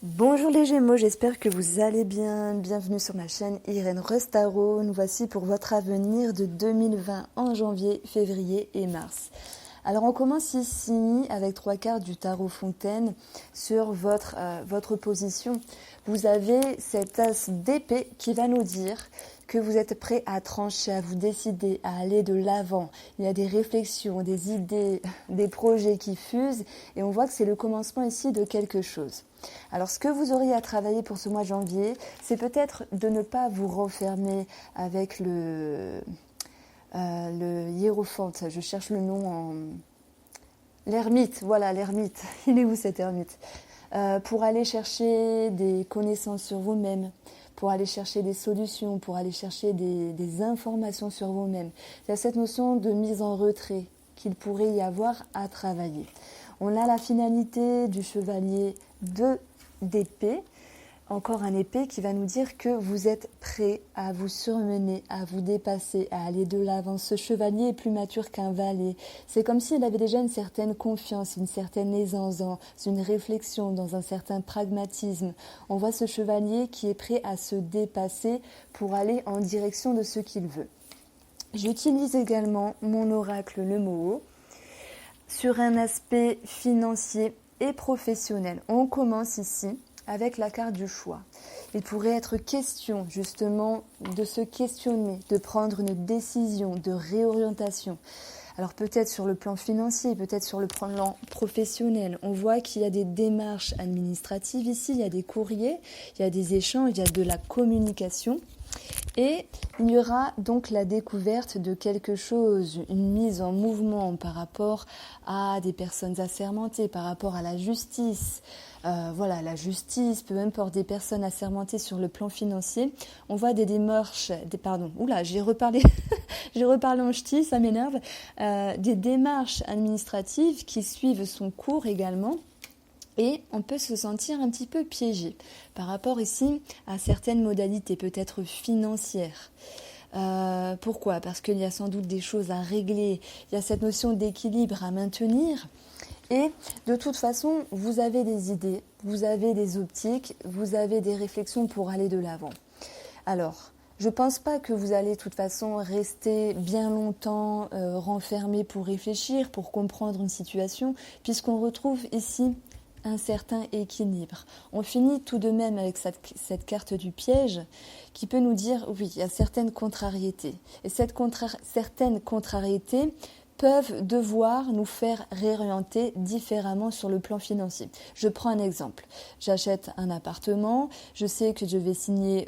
Bonjour les Gémeaux, j'espère que vous allez bien. Bienvenue sur ma chaîne Irène Restaro. Nous voici pour votre avenir de 2020 en janvier, février et mars. Alors on commence ici avec 3 cartes du tarot Fontaine sur votre position. Vous avez cet as d'épée qui va nous dire que vous êtes prêt à trancher, à vous décider, à aller de l'avant. Il y a des réflexions, des idées, des projets qui fusent et on voit que c'est le commencement ici de quelque chose. Alors ce que vous auriez à travailler pour ce mois de janvier, c'est peut-être de ne pas vous refermer avec le hiérophante, je cherche le nom en... L'ermite, voilà l'ermite, il est où cet ermite pour aller chercher des connaissances sur vous-même, pour aller chercher des solutions, pour aller chercher des informations sur vous-même. Il y a cette notion de mise en retrait qu'il pourrait y avoir à travailler. On a la finalité du chevalier d'épée, encore un épée qui va nous dire que vous êtes prêt à vous surmener, à vous dépasser, à aller de l'avant. Ce chevalier est plus mature qu'un valet. C'est comme s'il avait déjà une certaine confiance, une certaine aisance dans une réflexion, dans un certain pragmatisme. On voit ce chevalier qui est prêt à se dépasser pour aller en direction de ce qu'il veut. J'utilise également mon oracle, le Moho, sur un aspect financier et professionnel. On commence ici avec la carte du choix. Il pourrait être question justement de se questionner, de prendre une décision, de réorientation. Alors peut-être sur le plan financier, peut-être sur le plan professionnel. On voit qu'il y a des démarches administratives ici, il y a des courriers, il y a des échanges, il y a de la communication. Et il y aura donc la découverte de quelque chose, une mise en mouvement par rapport à des personnes assermentées, par rapport à la justice. Voilà, la justice, peu importe, des personnes assermentées sur le plan financier. On voit des démarches, j'ai reparlé, j'ai reparlé en ch'ti, ça m'énerve. Des démarches administratives qui suivent son cours également. Et on peut se sentir un petit peu piégé par rapport ici à certaines modalités, peut-être financières. Pourquoi ? Parce qu'il y a sans doute des choses à régler, il y a cette notion d'équilibre à maintenir. Et de toute façon, vous avez des idées, vous avez des optiques, vous avez des réflexions pour aller de l'avant. Alors, je ne pense pas que vous allez de toute façon rester bien longtemps renfermé pour réfléchir, pour comprendre une situation, puisqu'on retrouve ici un certain équilibre. On finit tout de même avec cette carte du piège qui peut nous dire, oui, il y a certaines contrariétés. Et certaines contrariétés peuvent devoir nous faire réorienter différemment sur le plan financier. Je prends un exemple. J'achète un appartement, je sais que je vais signer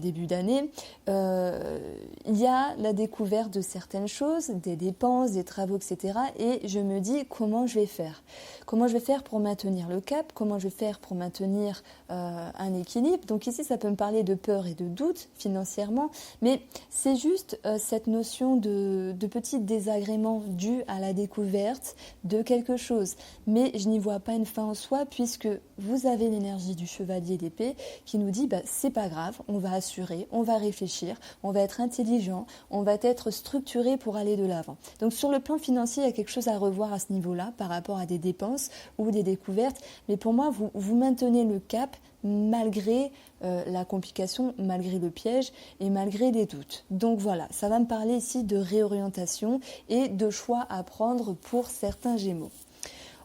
début d'année. Il y a la découverte de certaines choses, des dépenses, des travaux, etc. Et je me dis comment je vais faire. Comment je vais faire pour maintenir le cap, comment je vais faire pour maintenir un équilibre. Donc ici, ça peut me parler de peur et de doute financièrement, mais c'est juste cette notion de petit désagrément dû à la découverte de quelque chose. Mais je n'y vois pas une fin en soi puisque vous avez l'énergie du chevalier d'épée qui nous dit c'est pas grave, on va assurer, on va réfléchir, on va être intelligent, on va être structuré pour aller de l'avant. Donc sur le plan financier, il y a quelque chose à revoir à ce niveau-là par rapport à des dépenses ou des découvertes. Mais pour moi, vous maintenez le cap malgré la complication, malgré le piège et malgré les doutes. Donc voilà, ça va me parler ici de réorientation et de choix à prendre pour certains Gémeaux.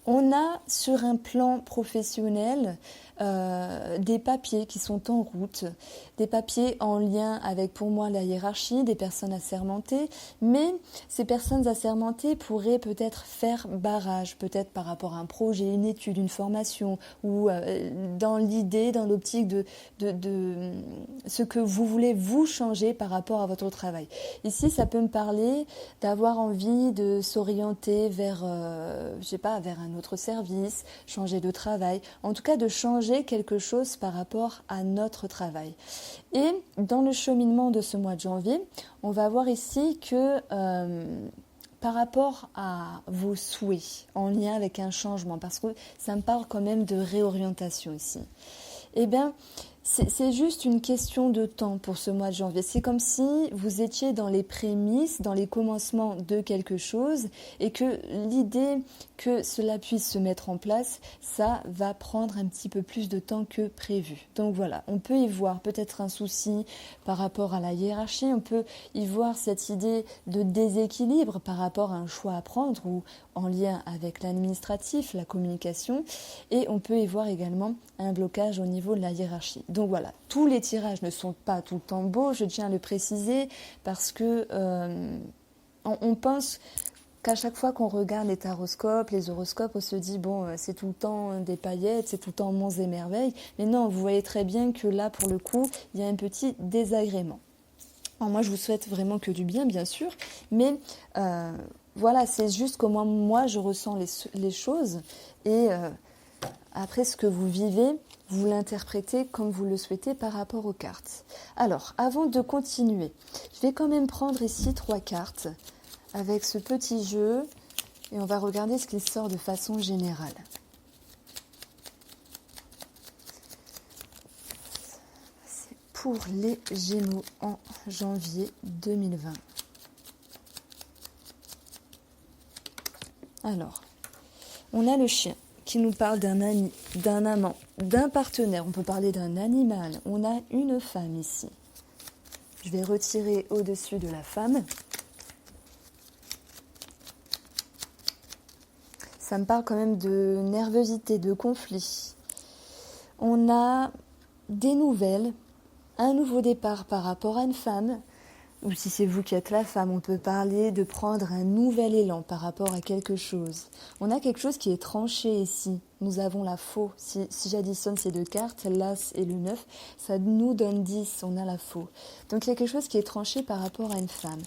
On a sur un plan professionnel des papiers qui sont en route, des papiers en lien avec pour moi la hiérarchie, des personnes assermentées, mais ces personnes assermentées pourraient peut-être faire barrage, peut-être par rapport à un projet, une étude, une formation, ou dans l'idée, dans l'optique de ce que vous voulez vous changer par rapport à votre travail. Ici, ça peut me parler d'avoir envie de s'orienter vers, vers un autre service, changer de travail, en tout cas de changer quelque chose par rapport à notre travail. Et dans le cheminement de ce mois de janvier, on va voir ici que par rapport à vos souhaits en lien avec un changement, parce que ça me parle quand même de réorientation ici, eh bien, C'est juste une question de temps pour ce mois de janvier. C'est comme si vous étiez dans les prémices, dans les commencements de quelque chose et que l'idée que cela puisse se mettre en place, ça va prendre un petit peu plus de temps que prévu. Donc voilà, on peut y voir peut-être un souci par rapport à la hiérarchie, on peut y voir cette idée de déséquilibre par rapport à un choix à prendre ou en lien avec l'administratif, la communication, et on peut y voir également un blocage au niveau de la hiérarchie. Donc voilà, tous les tirages ne sont pas tout le temps beaux, je tiens à le préciser, parce que on pense qu'à chaque fois qu'on regarde les taroscopes, les horoscopes, on se dit bon, c'est tout le temps des paillettes, c'est tout le temps monts et merveilles, mais non, vous voyez très bien que là, pour le coup, il y a un petit désagrément. Alors moi, je vous souhaite vraiment que du bien, bien sûr, mais voilà, c'est juste comment moi je ressens les choses et après ce que vous vivez, vous l'interprétez comme vous le souhaitez par rapport aux cartes. Alors, avant de continuer, je vais quand même prendre ici 3 cartes avec ce petit jeu et on va regarder ce qu'il sort de façon générale. C'est pour les Gémeaux en janvier 2020. Alors, on a le chien qui nous parle d'un ami, d'un amant, d'un partenaire. On peut parler d'un animal. On a une femme ici. Je vais retirer au-dessus de la femme. Ça me parle quand même de nervosité, de conflit. On a des nouvelles, un nouveau départ par rapport à une femme. Ou si c'est vous qui êtes la femme, on peut parler de prendre un nouvel élan par rapport à quelque chose. On a quelque chose qui est tranché ici. Nous avons la faux. Si j'additionne ces 2 cartes, l'As et le 9, ça nous donne 10, on a la faux. Donc il y a quelque chose qui est tranché par rapport à une femme.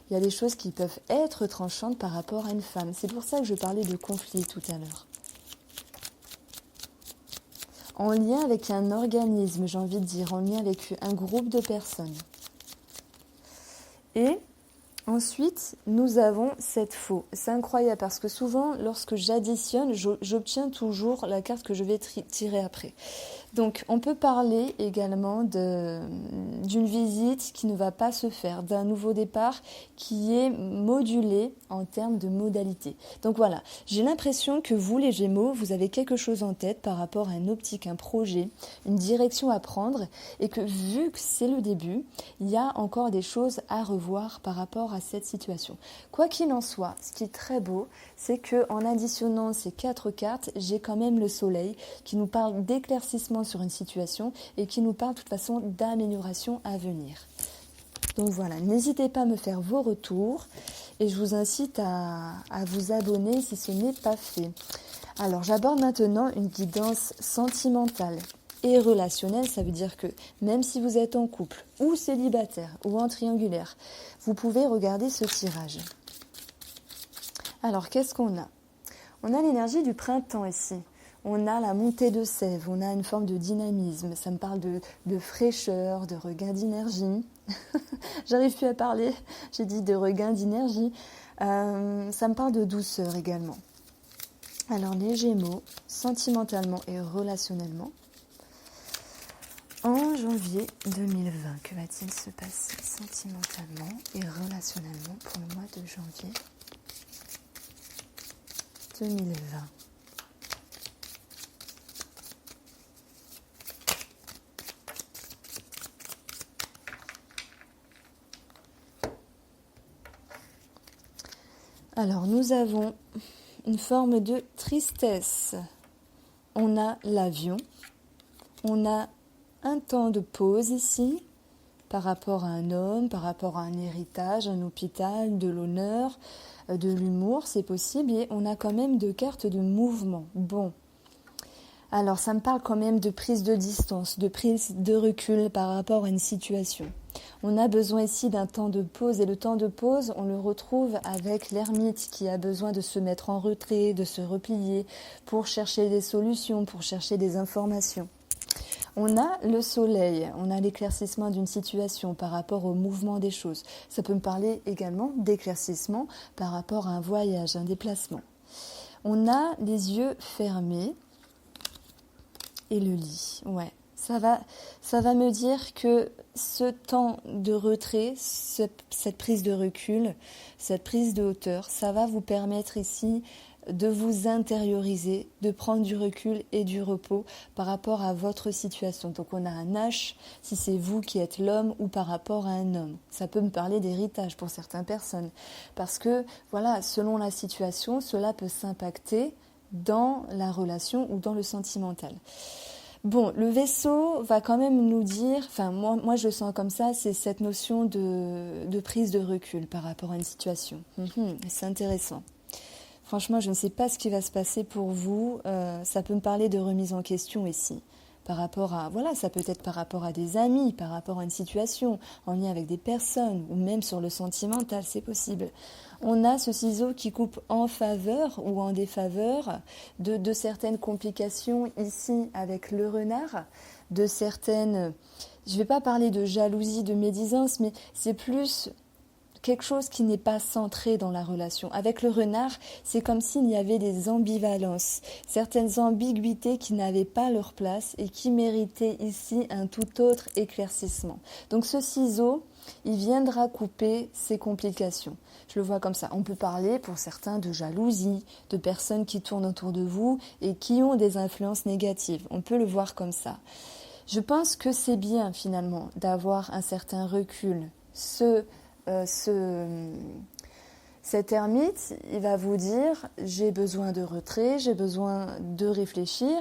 Il y a des choses qui peuvent être tranchantes par rapport à une femme. C'est pour ça que je parlais de conflit tout à l'heure. En lien avec un organisme, j'ai envie de dire, en lien avec un groupe de personnes. Et ensuite, nous avons cette faux. C'est incroyable parce que souvent, lorsque j'additionne, j'obtiens toujours la carte que je vais tirer après. Donc, on peut parler également d'une visite qui ne va pas se faire, d'un nouveau départ qui est modulé en termes de modalité. Donc voilà, j'ai l'impression que vous, les Gémeaux, vous avez quelque chose en tête par rapport à une optique, un projet, une direction à prendre et que vu que c'est le début, il y a encore des choses à revoir par rapport à cette situation. Quoi qu'il en soit, ce qui est très beau, c'est qu'en additionnant ces 4 cartes, j'ai quand même le soleil qui nous parle d'éclaircissement sur une situation et qui nous parle de toute façon d'amélioration à venir. Donc voilà, n'hésitez pas à me faire vos retours et je vous incite à vous abonner si ce n'est pas fait. Alors j'aborde maintenant une guidance sentimentale et relationnelle, ça veut dire que même si vous êtes en couple ou célibataire ou en triangulaire, vous pouvez regarder ce tirage. Alors qu'est-ce qu'on a ? On a l'énergie du printemps ici. On a la montée de sève, on a une forme de dynamisme. Ça me parle de fraîcheur, de regain d'énergie. J'arrive plus à parler, j'ai dit de regain d'énergie. Ça me parle de douceur également. Alors les Gémeaux, sentimentalement et relationnellement, en janvier 2020, que va-t-il se passer sentimentalement et relationnellement pour le mois de janvier 2020 ? Alors, nous avons une forme de tristesse. On a l'avion. On a un temps de pause ici par rapport à un homme, par rapport à un héritage, un hôpital, de l'honneur, de l'humour, c'est possible. Et on a quand même 2 cartes de mouvement. Bon. Alors, ça me parle quand même de prise de distance, de prise de recul par rapport à une situation. On a besoin ici d'un temps de pause et le temps de pause, on le retrouve avec l'ermite qui a besoin de se mettre en retrait, de se replier pour chercher des solutions, pour chercher des informations. On a le soleil, on a l'éclaircissement d'une situation par rapport au mouvement des choses. Ça peut me parler également d'éclaircissement par rapport à un voyage, un déplacement. On a les yeux fermés et le lit, ouais. Ça va me dire que ce temps de retrait, cette prise de recul, cette prise de hauteur, ça va vous permettre ici de vous intérioriser, de prendre du recul et du repos par rapport à votre situation. Donc on a un H, si c'est vous qui êtes l'homme ou par rapport à un homme. Ça peut me parler d'héritage pour certaines personnes. Parce que, voilà, selon la situation, cela peut s'impacter dans la relation ou dans le sentimental. Bon, le vaisseau va quand même nous dire, enfin moi je le sens comme ça, c'est cette notion de prise de recul par rapport à une situation. C'est intéressant. Franchement, je ne sais pas ce qui va se passer pour vous. Ça peut me parler de remise en question ici. Par rapport à, voilà, ça peut être par rapport à des amis, par rapport à une situation, en lien avec des personnes, ou même sur le sentimental, c'est possible. On a ce ciseau qui coupe en faveur ou en défaveur de certaines complications ici avec le renard, de certaines, je ne vais pas parler de jalousie, de médisance, mais c'est plus quelque chose qui n'est pas centré dans la relation. Avec le renard, c'est comme s'il y avait des ambivalences, certaines ambiguïtés qui n'avaient pas leur place et qui méritaient ici un tout autre éclaircissement. Donc ce ciseau, il viendra couper ces complications. Je le vois comme ça. On peut parler pour certains de jalousie, de personnes qui tournent autour de vous et qui ont des influences négatives. On peut le voir comme ça. Je pense que c'est bien finalement d'avoir un certain recul. Cet ermite, il va vous dire « j'ai besoin de retrait, j'ai besoin de réfléchir ».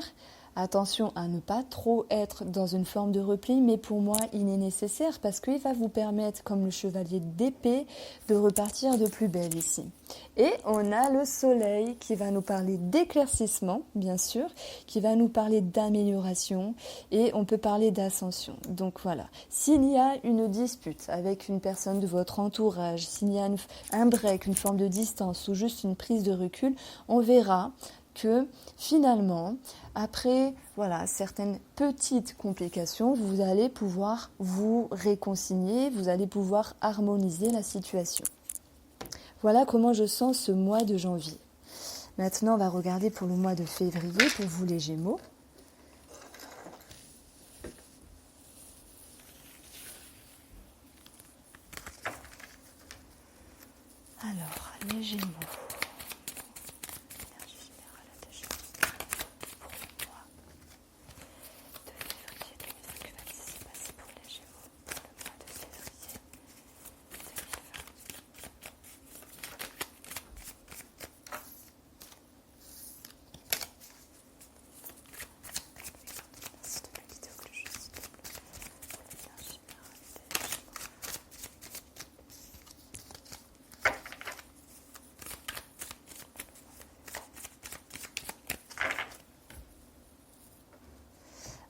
Attention à ne pas trop être dans une forme de repli, mais pour moi, il est nécessaire parce qu'il va vous permettre, comme le chevalier d'épée, de repartir de plus belle ici. Et on a le soleil qui va nous parler d'éclaircissement, bien sûr, qui va nous parler d'amélioration et on peut parler d'ascension. Donc voilà, s'il y a une dispute avec une personne de votre entourage, s'il y a un break, une forme de distance ou juste une prise de recul, on verra que finalement, après certaines petites complications, vous allez pouvoir vous réconcilier, vous allez pouvoir harmoniser la situation. Voilà comment je sens ce mois de janvier. Maintenant, on va regarder pour le mois de février, pour vous les Gémeaux. Alors, les Gémeaux.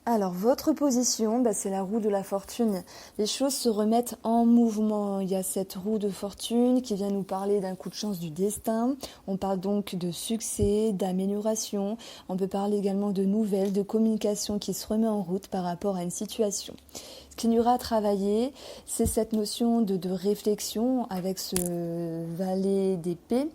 Alors, votre position, c'est la roue de la fortune. Les choses se remettent en mouvement. Il y a cette roue de fortune qui vient nous parler d'un coup de chance du destin. On parle donc de succès, d'amélioration. On peut parler également de nouvelles, de communication qui se remet en route par rapport à une situation. Ce qu'il y aura à travailler, c'est cette notion de réflexion avec ce valet d'épée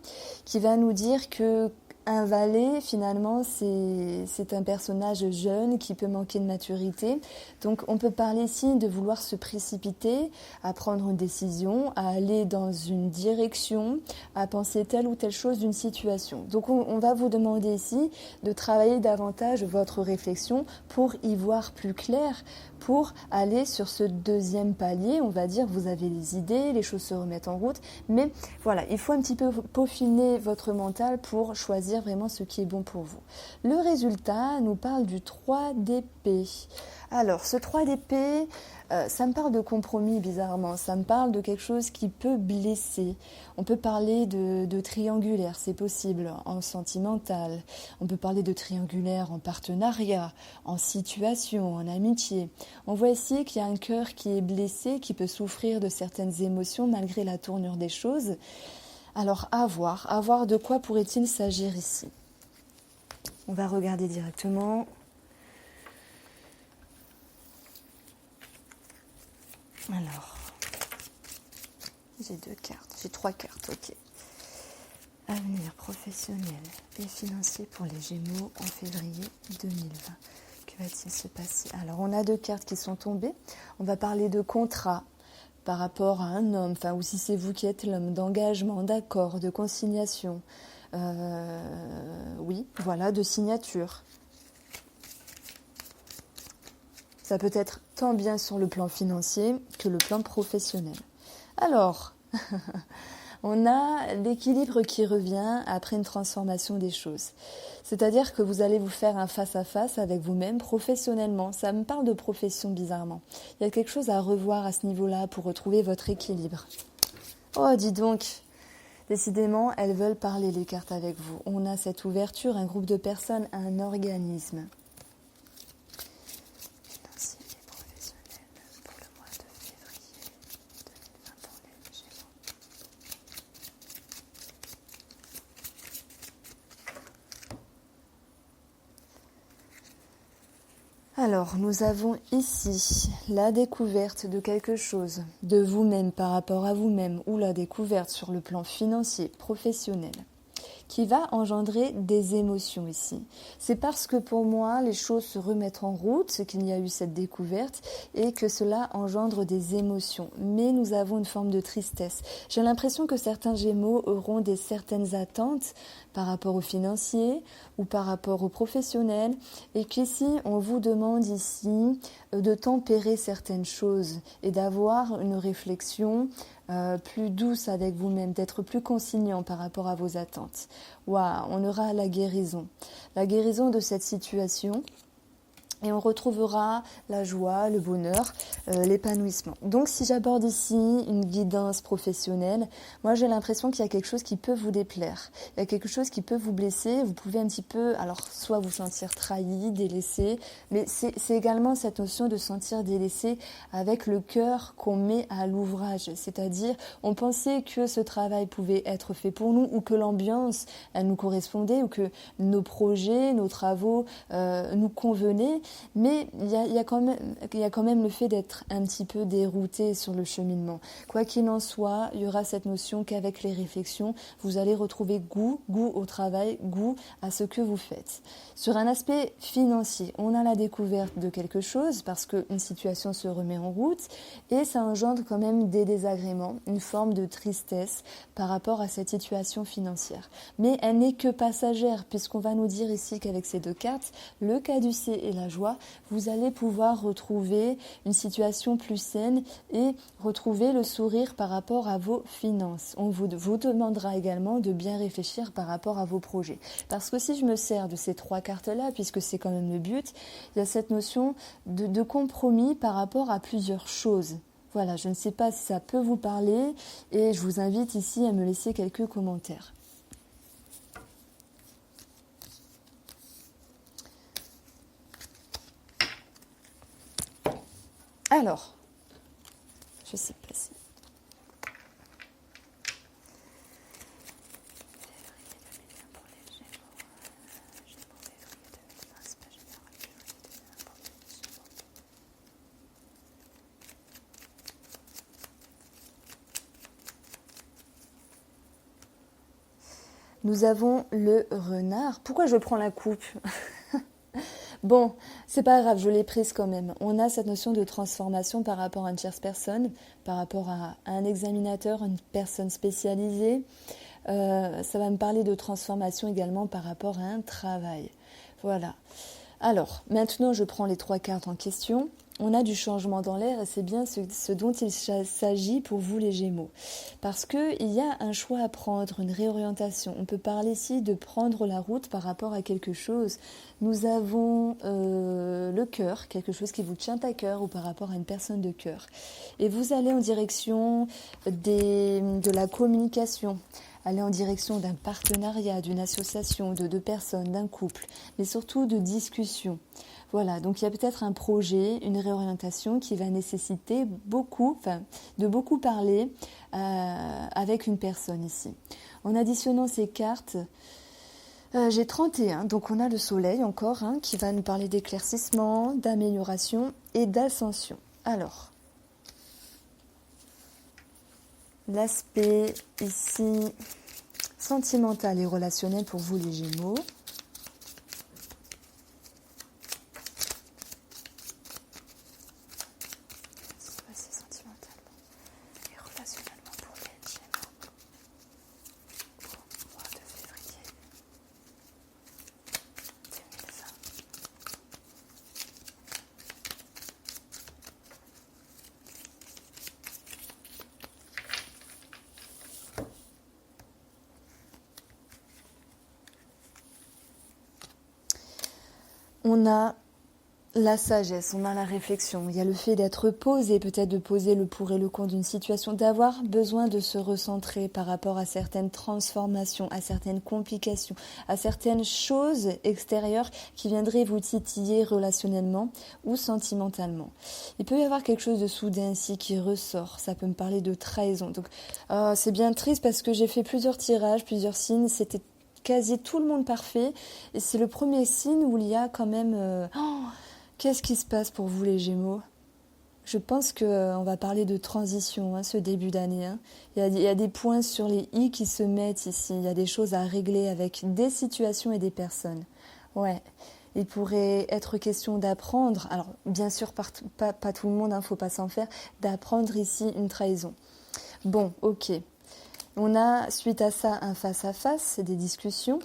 qui va nous dire que un valet, finalement, c'est un personnage jeune qui peut manquer de maturité. Donc, on peut parler ici de vouloir se précipiter, à prendre une décision, à aller dans une direction, à penser telle ou telle chose d'une situation. Donc, on va vous demander ici de travailler davantage votre réflexion pour y voir plus clair, pour aller sur ce deuxième palier. On va dire, vous avez les idées, les choses se remettent en route. Mais voilà, il faut un petit peu peaufiner votre mental pour choisir vraiment ce qui est bon pour vous. Le résultat nous parle du 3 d'épée. Alors, ce 3 d'épée, ça me parle de compromis bizarrement, ça me parle de quelque chose qui peut blesser. On peut parler de triangulaire, c'est possible, en sentimental. On peut parler de triangulaire en partenariat, en situation, en amitié. On voit ici qu'il y a un cœur qui est blessé, qui peut souffrir de certaines émotions malgré la tournure des choses. Alors, à voir de quoi pourrait-il s'agir ici. On va regarder directement. Alors, j'ai 3 cartes, ok. Avenir professionnel et financier pour les Gémeaux en février 2020. Que Que va-t-il se passer? Alors, on a 2 cartes qui sont tombées. On va parler de contrat par rapport à un homme, enfin, ou si c'est vous qui êtes l'homme, d'engagement, d'accord, de consignation. Oui, voilà, de signature. Ça peut être tant bien sur le plan financier que le plan professionnel. Alors, on a l'équilibre qui revient après une transformation des choses. C'est-à-dire que vous allez vous faire un face-à-face avec vous-même professionnellement. Ça me parle de profession bizarrement. Il y a quelque chose à revoir à ce niveau-là pour retrouver votre équilibre. Oh, dis donc, décidément, elles veulent parler les cartes avec vous. On a cette ouverture, un groupe de personnes, un organisme. Alors, nous avons ici la découverte de quelque chose, de vous-même par rapport à vous-même, ou la découverte sur le plan financier, professionnel, qui va engendrer des émotions ici. C'est parce que pour moi, les choses se remettent en route, qu'il y a eu cette découverte, et que cela engendre des émotions. Mais nous avons une forme de tristesse. J'ai l'impression que certains Gémeaux auront certaines attentes par rapport au financier ou par rapport au professionnel, et qu'ici, on vous demande ici de tempérer certaines choses et d'avoir une réflexion plus douce avec vous-même, d'être plus consignant par rapport à vos attentes. Waouh, on aura la guérison de cette situation. Et on retrouvera la joie, le bonheur, l'épanouissement. Donc si j'aborde ici une guidance professionnelle, moi j'ai l'impression qu'il y a quelque chose qui peut vous déplaire. Il y a quelque chose qui peut vous blesser. Vous pouvez un petit peu, alors soit vous sentir trahi, délaissé, mais c'est également cette notion de sentir délaissé avec le cœur qu'on met à l'ouvrage. C'est-à-dire, on pensait que ce travail pouvait être fait pour nous ou que l'ambiance, elle nous correspondait ou que nos projets, nos travaux nous convenaient. Mais il y a quand même le fait d'être un petit peu dérouté sur le cheminement. Quoi qu'il en soit, il y aura cette notion qu'avec les réflexions, vous allez retrouver goût au travail, goût à ce que vous faites. Sur un aspect financier, on a la découverte de quelque chose parce qu'une situation se remet en route et ça engendre quand même des désagréments, une forme de tristesse par rapport à cette situation financière. Mais elle n'est que passagère puisqu'on va nous dire ici qu'avec ces 2 cartes, le caducée et la joie, vous allez pouvoir retrouver une situation plus saine et retrouver le sourire par rapport à vos finances. On vous demandera également de bien réfléchir par rapport à vos projets. Parce que si je me sers de ces 3 cartes-là, puisque c'est quand même le but, il y a cette notion de compromis par rapport à plusieurs choses. Voilà, je ne sais pas si ça peut vous parler et je vous invite ici à me laisser quelques commentaires. Alors, je ne sais pas si... Nous avons le renard. Pourquoi je prends la coupe ? Bon, c'est pas grave, je l'ai prise quand même. On a cette notion de transformation par rapport à une tierce personne, par rapport à un examinateur, une personne spécialisée. Ça va me parler de transformation également par rapport à un travail. Voilà. Alors, maintenant, je prends les 3 cartes en question. On a du changement dans l'air et c'est bien ce dont il s'agit pour vous les Gémeaux. Parce qu'il y a un choix à prendre, une réorientation. On peut parler ici de prendre la route par rapport à quelque chose. Nous avons le cœur, quelque chose qui vous tient à cœur ou par rapport à une personne de cœur. Et vous allez en direction de la communication. Aller en direction d'un partenariat, d'une association, de 2 personnes, d'un couple, mais surtout de discussion. Voilà, donc il y a peut-être un projet, une réorientation qui va nécessiter de beaucoup parler avec une personne ici. En additionnant ces cartes, j'ai 31, donc on a le soleil encore qui va nous parler d'éclaircissement, d'amélioration et d'ascension. Alors, l'aspect ici sentimental et relationnel pour vous les Gémeaux. On a la sagesse, on a la réflexion, il y a le fait d'être posé, peut-être de poser le pour et le contre d'une situation, d'avoir besoin de se recentrer par rapport à certaines transformations, à certaines complications, à certaines choses extérieures qui viendraient vous titiller relationnellement ou sentimentalement. Il peut y avoir quelque chose de soudain ici qui ressort, ça peut me parler de trahison. Donc c'est bien triste parce que j'ai fait plusieurs tirages, plusieurs signes, c'était quasi tout le monde parfait et c'est le premier signe où il y a quand même... Qu'est-ce qui se passe pour vous les Gémeaux? Je pense qu'on va parler de transition ce début d'année. Il y a des points sur les i qui se mettent ici. Il y a des choses à régler avec des situations et des personnes. Ouais, il pourrait être question d'apprendre, alors bien sûr pas tout le monde, faut pas s'en faire, d'apprendre ici une trahison. Bon, ok. On a suite à ça un face-à-face, c'est des discussions.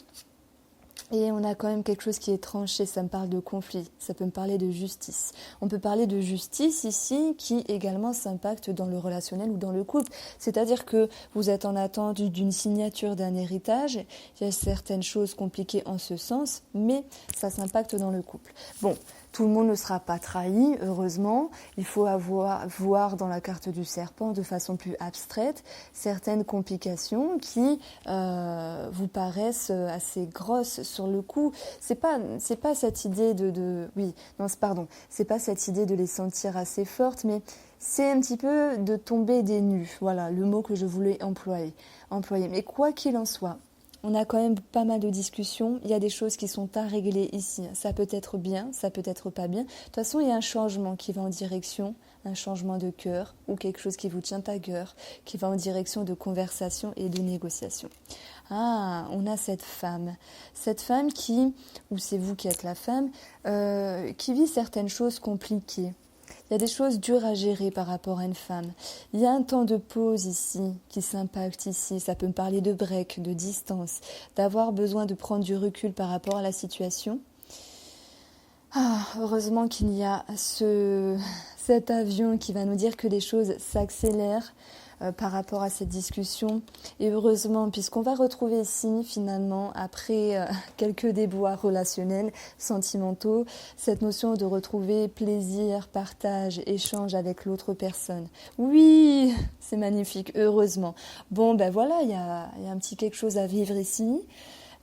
Et on a quand même quelque chose qui est tranché, ça me parle de conflit, ça peut me parler de justice. On peut parler de justice ici qui également s'impacte dans le relationnel ou dans le couple. C'est-à-dire que vous êtes en attente d'une signature d'un héritage, il y a certaines choses compliquées en ce sens, mais ça s'impacte dans le couple. Bon, tout le monde ne sera pas trahi, heureusement. Il faut voir dans la carte du serpent de façon plus abstraite certaines complications qui vous paraissent assez grosses sur le coup. C'est pas cette idée c'est pas cette idée de les sentir assez fortes, mais c'est un petit peu de tomber des nues. Voilà le mot que je voulais employer. Mais quoi qu'il en soit, on a quand même pas mal de discussions. Il y a des choses qui sont à régler ici. Ça peut être bien, ça peut être pas bien. De toute façon, il y a un changement qui va en direction, un changement de cœur ou quelque chose qui vous tient à cœur, qui va en direction de conversation et de négociation. Ah, on a cette femme qui, ou c'est vous qui êtes la femme, qui vit certaines choses compliquées. Il y a des choses dures à gérer par rapport à une femme. Il y a un temps de pause ici qui s'impacte ici. Ça peut me parler de break, de distance, d'avoir besoin de prendre du recul par rapport à la situation. Ah, heureusement qu'il y a cet avion qui va nous dire que les choses s'accélèrent par rapport à cette discussion. Et heureusement, puisqu'on va retrouver ici, finalement, après quelques déboires relationnels, sentimentaux, cette notion de retrouver plaisir, partage, échange avec l'autre personne. Oui, c'est magnifique, heureusement. Bon, ben voilà, il y a un petit quelque chose à vivre ici,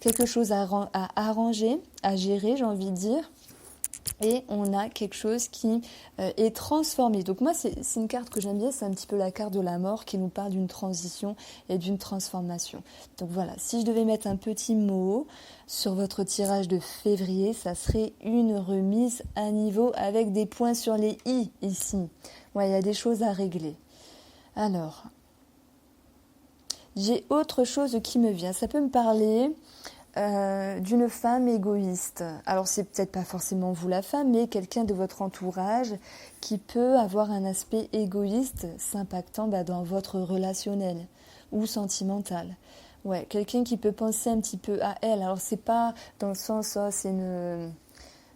quelque chose à arranger, à gérer, j'ai envie de dire. Et on a quelque chose qui est transformé. Donc moi, c'est une carte que j'aime bien, c'est un petit peu la carte de la mort qui nous parle d'une transition et d'une transformation. Donc voilà, si je devais mettre un petit mot sur votre tirage de février, ça serait une remise à niveau avec des points sur les i ici. Ouais, il y a des choses à régler. Alors, j'ai autre chose qui me vient. Ça peut me parler... d'une femme égoïste. Alors c'est peut-être pas forcément vous la femme, mais quelqu'un de votre entourage qui peut avoir un aspect égoïste s'impactant dans votre relationnel ou sentimental. Ouais, quelqu'un qui peut penser un petit peu à elle. Alors c'est pas dans le sens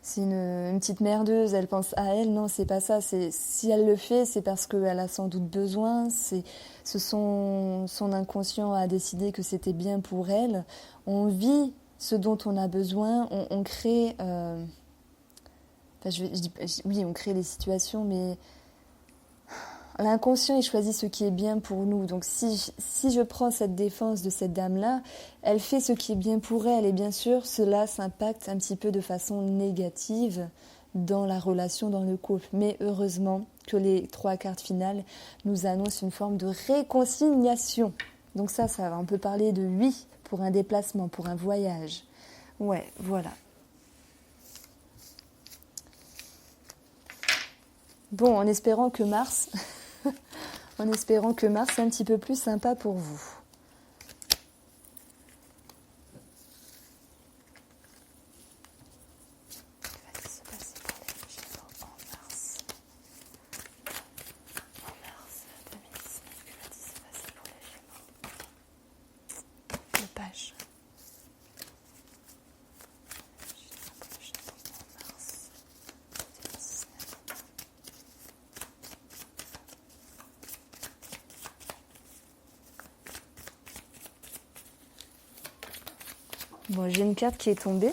c'est une petite merdeuse, elle pense à elle. Non, c'est pas ça. Si elle le fait, c'est parce qu'elle a sans doute besoin. Son inconscient a décidé que c'était bien pour elle. On vit ce dont on a besoin. On crée. On crée les situations, mais l'inconscient, il choisit ce qui est bien pour nous. Donc si je prends cette défense de cette dame-là, elle fait ce qui est bien pour elle. Et bien sûr, cela s'impacte un petit peu de façon négative dans la relation, dans le couple. Mais heureusement que les 3 cartes finales nous annoncent une forme de réconciliation. Donc ça va. On peut parler de oui pour un déplacement, pour un voyage. Ouais, voilà. Bon, en espérant que Mars... en espérant que Mars est un petit peu plus sympa pour vous. Qu'est-ce qui va se passer pour les Gémeaux en mars 2019, que va-t-il se passer pour les Gémeaux? Le page. En mars 2019. Bon, j'ai une carte qui est tombée.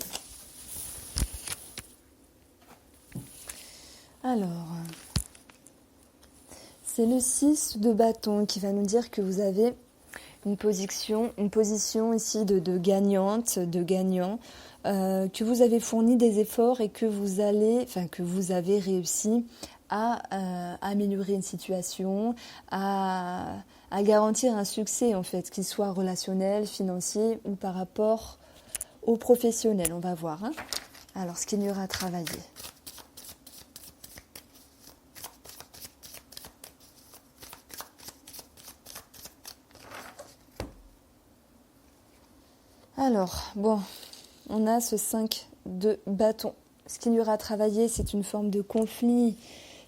Alors, c'est le 6 de bâton qui va nous dire que vous avez une position ici de gagnante, de gagnant, que vous avez fourni des efforts et que vous avez réussi à améliorer une situation, à garantir un succès en fait, qu'il soit relationnel, financier ou par rapport au professionnel. On va voir. Hein. Alors, ce qu'il y aura à travailler. Alors, bon, on a ce 5 de bâton. Ce qu'il y aura à travailler, c'est une forme de conflit.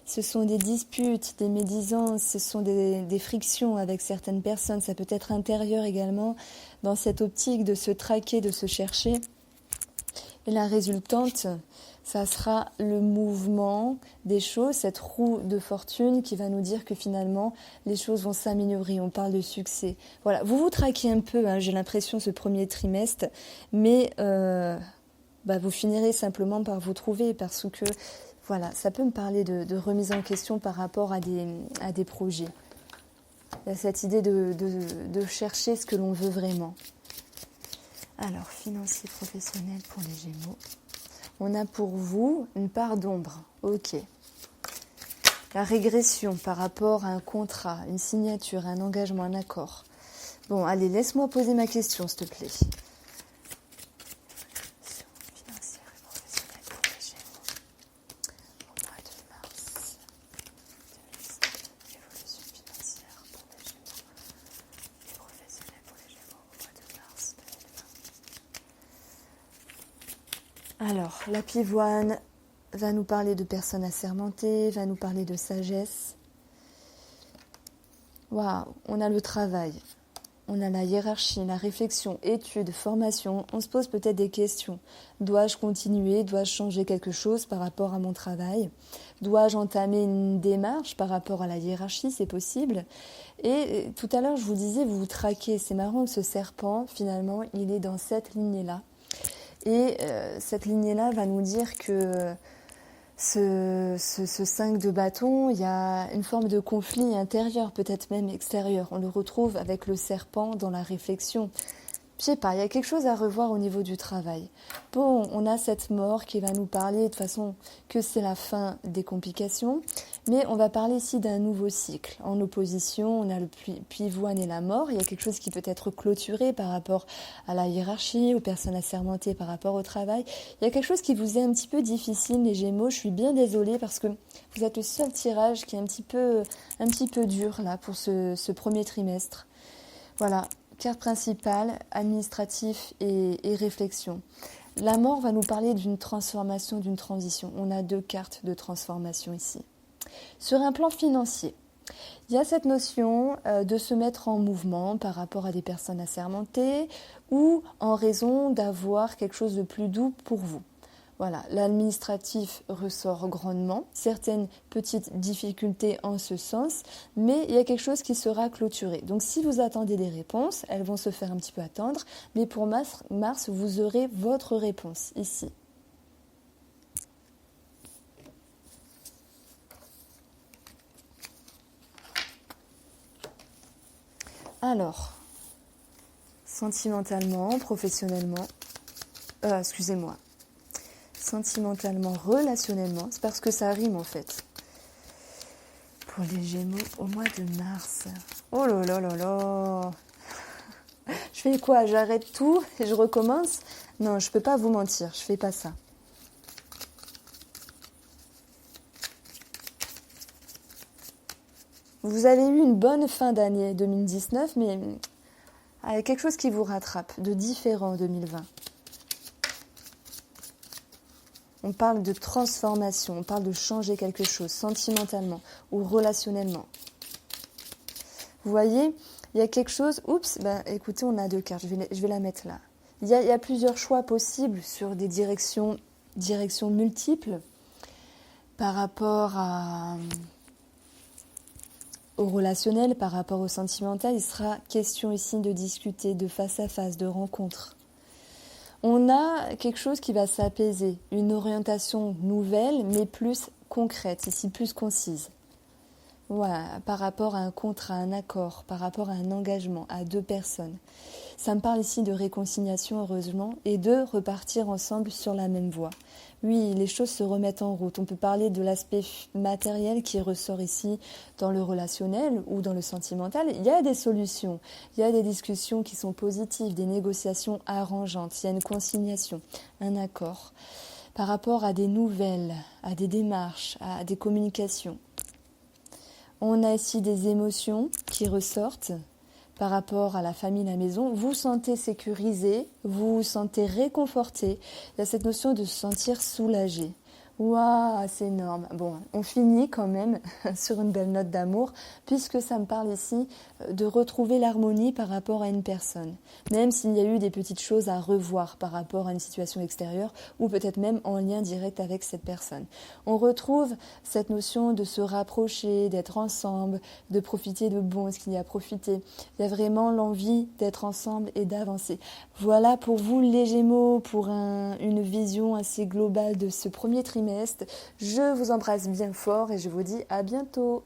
Ce sont des disputes, des médisances, ce sont des frictions avec certaines personnes. Ça peut être intérieur également, dans cette optique de se traquer, de se chercher. Et la résultante, ça sera le mouvement des choses, cette roue de fortune qui va nous dire que finalement, les choses vont s'améliorer. On parle de succès. Voilà, vous vous traquez un peu, hein, j'ai l'impression, ce premier trimestre, mais vous finirez simplement par vous trouver parce que, voilà, ça peut me parler de remise en question par rapport à des projets. Il y a cette idée de chercher ce que l'on veut vraiment. Alors, financier professionnel pour les Gémeaux. On a pour vous une part d'ombre. Ok. La régression par rapport à un contrat, une signature, un engagement, un accord. Bon, allez, laisse-moi poser ma question, s'il te plaît. Financière et professionnelle pour les Gémeaux. Au mois de mars 2017, évolution financière pour les Gémeaux. Et professionnelle pour les Gémeaux au mois de mars 2020. Alors, la pivoine va nous parler de personnes assermentées, va nous parler de sagesse. Waouh, on a le travail, on a la hiérarchie, la réflexion, études, formation. On se pose peut-être des questions. Dois-je continuer? Dois-je changer quelque chose par rapport à mon travail? Dois-je entamer une démarche par rapport à la hiérarchie? C'est possible. Et tout à l'heure, je vous disais, vous vous traquez. C'est marrant que ce serpent, finalement, il est dans cette lignée-là. Et cette lignée-là va nous dire que ce 5 de bâton, il y a une forme de conflit intérieur, peut-être même extérieur. On le retrouve avec le serpent dans la réflexion. Je sais pas, il y a quelque chose à revoir au niveau du travail. Bon, on a cette mort qui va nous parler de toute façon que c'est la fin des complications, mais on va parler ici d'un nouveau cycle. En opposition, on a le pivoine et la mort. Il y a quelque chose qui peut être clôturé par rapport à la hiérarchie, aux personnes assermentées par rapport au travail. Il y a quelque chose qui vous est un petit peu difficile, les Gémeaux. Je suis bien désolée parce que vous êtes le seul tirage qui est un petit peu dur là pour ce premier trimestre. Voilà. Carte principale, administratif et réflexion. La mort va nous parler d'une transformation, d'une transition. On a 2 cartes de transformation ici. Sur un plan financier, il y a cette notion de se mettre en mouvement par rapport à des personnes assermentées ou en raison d'avoir quelque chose de plus doux pour vous. Voilà, l'administratif ressort grandement, certaines petites difficultés en ce sens, mais il y a quelque chose qui sera clôturé. Donc si vous attendez des réponses, elles vont se faire un petit peu attendre, mais pour mars, vous aurez votre réponse ici. Alors, sentimentalement, professionnellement, sentimentalement, relationnellement, c'est parce que ça rime en fait. Pour les Gémeaux au mois de mars. Oh là là là là. Je fais quoi? J'arrête tout et je recommence? Non, je peux pas vous mentir, je fais pas ça. Vous avez eu une bonne fin d'année 2019, mais avec quelque chose qui vous rattrape, de différent en 2020. On parle de transformation, on parle de changer quelque chose sentimentalement ou relationnellement. Vous voyez, il y a quelque chose... Oups, écoutez, on a 2 cartes, je vais la mettre là. Il y a plusieurs choix possibles sur des directions multiples par rapport au relationnel, par rapport au sentimental. Il sera question ici de discuter, de face à face, de rencontre. On a quelque chose qui va s'apaiser, une orientation nouvelle, mais plus concrète, ici plus concise. Voilà, par rapport à un contrat, un accord, par rapport à un engagement, à 2 personnes. Ça me parle ici de réconciliation, heureusement, et de repartir ensemble sur la même voie. Oui, les choses se remettent en route. On peut parler de l'aspect matériel qui ressort ici dans le relationnel ou dans le sentimental. Il y a des solutions, il y a des discussions qui sont positives, des négociations arrangeantes, il y a une conciliation, un accord. Par rapport à des nouvelles, à des démarches, à des communications. On a ici des émotions qui ressortent par rapport à la famille, la maison. Vous vous sentez sécurisé, vous vous sentez réconforté. Il y a cette notion de se sentir soulagé. Waouh, c'est énorme. Bon, on finit quand même sur une belle note d'amour, puisque ça me parle ici de retrouver l'harmonie par rapport à une personne. Même s'il y a eu des petites choses à revoir par rapport à une situation extérieure, ou peut-être même en lien direct avec cette personne. On retrouve cette notion de se rapprocher, d'être ensemble, de profiter de bon, ce qu'il y a à profiter. Il y a vraiment l'envie d'être ensemble et d'avancer. Voilà pour vous les Gémeaux, pour une vision assez globale de ce premier trimestre. Je vous embrasse bien fort et je vous dis à bientôt.